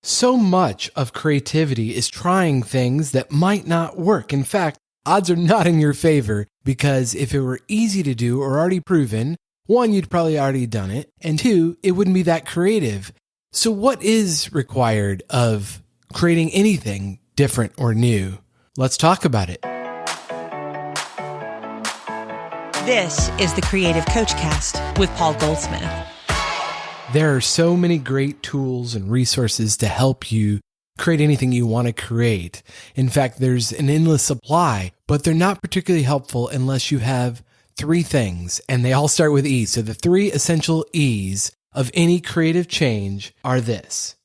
So much of creativity is trying things that might not work. In fact, odds are not in your favor because if it were easy to do or already proven, one, you'd probably already done it, and two, it wouldn't be that creative. So what is required of creating anything different or new? Let's talk about it. This is the Creative Coach Cast with Paul Goldsmith. There are so many great tools and resources to help you create anything you want to create. In fact, there's an endless supply, but they're not particularly helpful unless you have three things, and they all start with E. So the three essential E's of any creative change are this.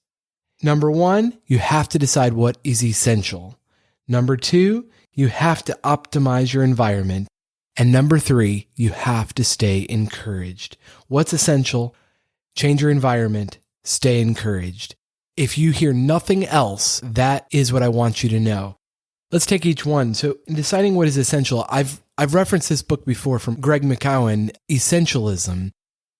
Number one, you have to decide what is essential. Number two, you have to optimize your environment. And number three, you have to stay encouraged. What's essential? Change your environment, stay encouraged. If you hear nothing else, that is what I want you to know. Let's take each one. So in deciding what is essential, I've referenced this book before from Greg McKeown, Essentialism.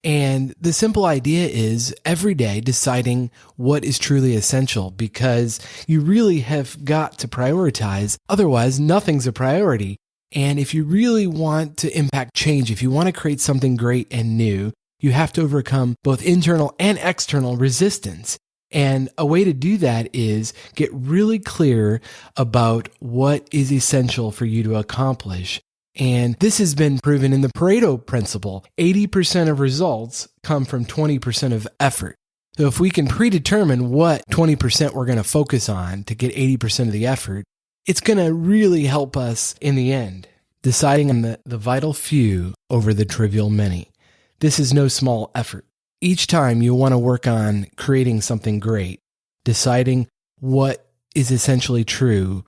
And the simple idea is every day deciding what is truly essential because you really have got to prioritize. Otherwise, nothing's a priority. And if you really want to impact change, if you want to create something great and new, you have to overcome both internal and external resistance. And a way to do that is get really clear about what is essential for you to accomplish. And this has been proven in the Pareto principle. 80% of results come from 20% of effort. So if we can predetermine what 20% we're going to focus on to get 80% of the effort, it's going to really help us in the end, deciding on the vital few over the trivial many. This is no small effort. Each time you want to work on creating something great, deciding what is essentially true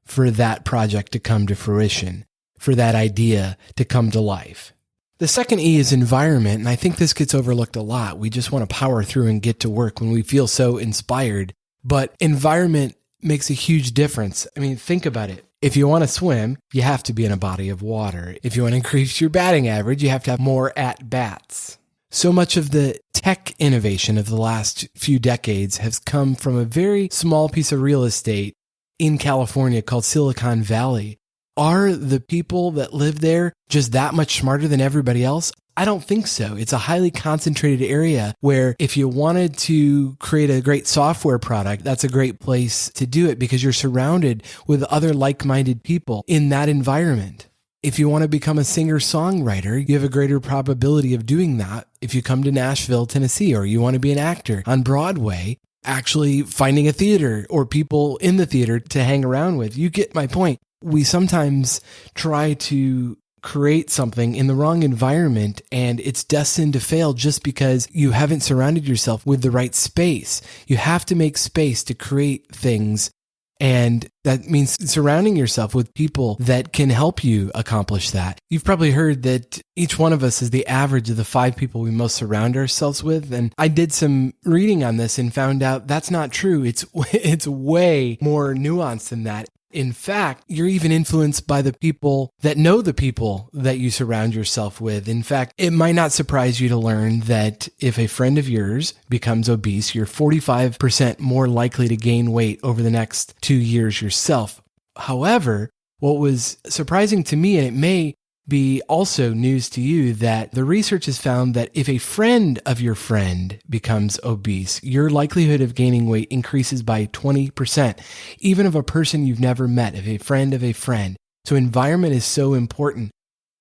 for that project to come to fruition, for that idea to come to life. The second E is environment, and I think this gets overlooked a lot. We just want to power through and get to work when we feel so inspired, but environment makes a huge difference. I mean, think about it. If you want to swim, you have to be in a body of water. If you want to increase your batting average, you have to have more at-bats. So much of the tech innovation of the last few decades has come from a very small piece of real estate in California called Silicon Valley. Are the people that live there just that much smarter than everybody else? I don't think so. It's a highly concentrated area where if you wanted to create a great software product, that's a great place to do it because you're surrounded with other like-minded people in that environment. If you want to become a singer-songwriter, you have a greater probability of doing that if you come to Nashville, Tennessee, or you want to be an actor on Broadway, actually finding a theater or people in the theater to hang around with. You get my point. We sometimes try to create something in the wrong environment and it's destined to fail just because you haven't surrounded yourself with the right space. You have to make space to create things, and that means surrounding yourself with people that can help you accomplish that. You've probably heard that each one of us is the average of the 5 people we most surround ourselves with, and I did some reading on this and found out that's not true. It's way more nuanced than that. In fact, you're even influenced by the people that know the people that you surround yourself with. In fact, it might not surprise you to learn that if a friend of yours becomes obese, you're 45% more likely to gain weight over the next 2 years yourself. However, what was surprising to me, and it may be also news to you, that the research has found that if a friend of your friend becomes obese, your likelihood of gaining weight increases by 20%, even of a person you've never met, of a friend of a friend. So environment is so important.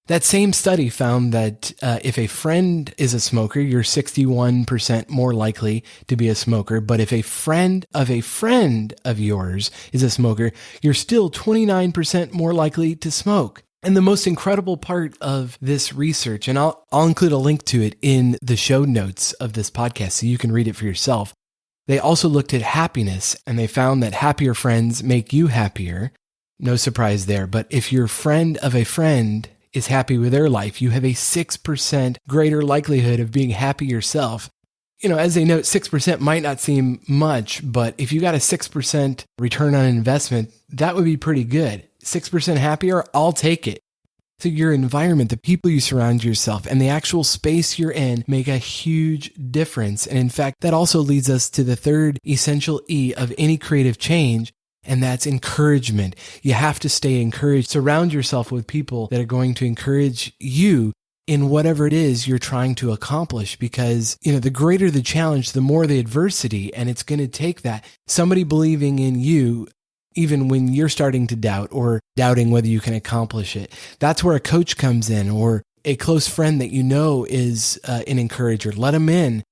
That same study found that if a friend is a smoker, you're 61% more likely to be a smoker. But if a friend of yours is a smoker, you're still 29% more likely to smoke. And the most incredible part of this research, and I'll include a link to it in the show notes of this podcast so you can read it for yourself. They also looked at happiness, and they found that happier friends make you happier. No surprise there. But if your friend of a friend is happy with their life, you have a 6% greater likelihood of being happy yourself. You know, as they note, 6% might not seem much, but if you got a 6% return on investment, that would be pretty good. 6% happier, I'll take it. So your environment, the people you surround yourself, and the actual space you're in make a huge difference. And in fact, that also leads us to the third essential E of any creative change, and that's encouragement. You have to stay encouraged. Surround yourself with people that are going to encourage you in whatever it is you're trying to accomplish, because, the greater the challenge, the more the adversity, and it's going to take that. Somebody believing in you even when you're starting to doubt or doubting whether you can accomplish it. That's where a coach comes in, or a close friend that you know is an encourager. Let them in.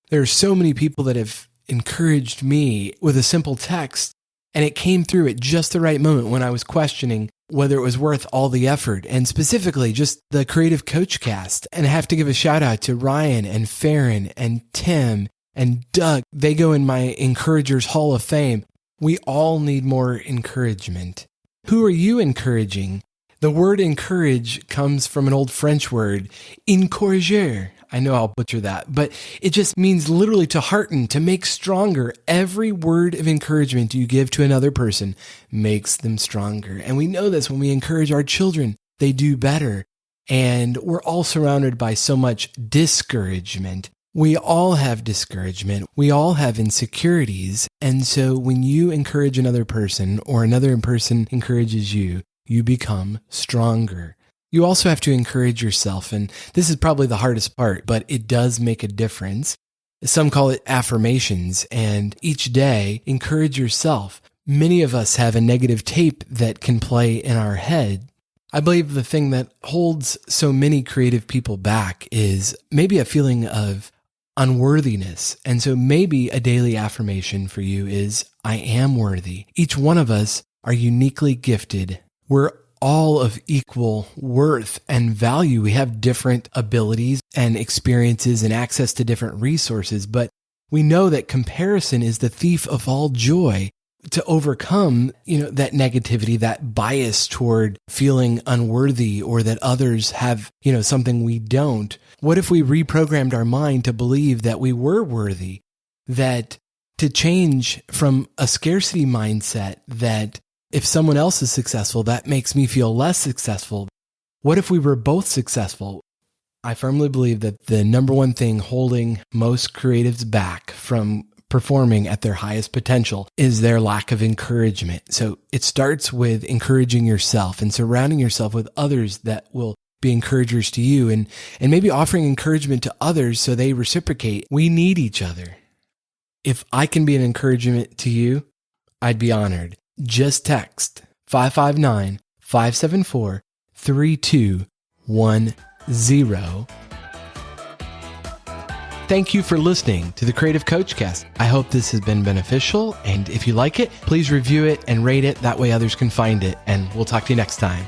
There are so many people that have encouraged me with a simple text, and it came through at just the right moment when I was questioning whether it was worth all the effort, and specifically just the Creative Coach Cast. And I have to give a shout out to Ryan and Farron and Tim and Doug. They go in my Encouragers Hall of Fame. We all need more encouragement. Who are you encouraging? The word encourage comes from an old French word, encourager. I know I'll butcher that, but it just means literally to hearten, to make stronger. Every word of encouragement you give to another person makes them stronger. And we know this when we encourage our children, they do better. And we're all surrounded by so much discouragement. We all have discouragement. We all have insecurities. And so when you encourage another person or another person encourages you, you become stronger. You also have to encourage yourself. And this is probably the hardest part, but it does make a difference. Some call it affirmations. And each day, encourage yourself. Many of us have a negative tape that can play in our head. I believe the thing that holds so many creative people back is maybe a feeling of unworthiness. And so maybe a daily affirmation for you is, I am worthy. Each one of us are uniquely gifted. We're all of equal worth and value. We have different abilities and experiences and access to different resources, but we know that comparison is the thief of all joy. To overcome, that negativity, that bias toward feeling unworthy or that others have, something we don't. What if we reprogrammed our mind to believe that we were worthy? That to change from a scarcity mindset that if someone else is successful, that makes me feel less successful. What if we were both successful? I firmly believe that the number one thing holding most creatives back from performing at their highest potential is their lack of encouragement. So it starts with encouraging yourself and surrounding yourself with others that will be encouragers to you, and maybe offering encouragement to others so they reciprocate. We need each other. If I can be an encouragement to you, I'd be honored. Just text 559-574-3210. Thank you for listening to the Creative Coach Cast. I hope this has been beneficial, and if you like it, please review it and rate it. That way others can find it, and we'll talk to you next time.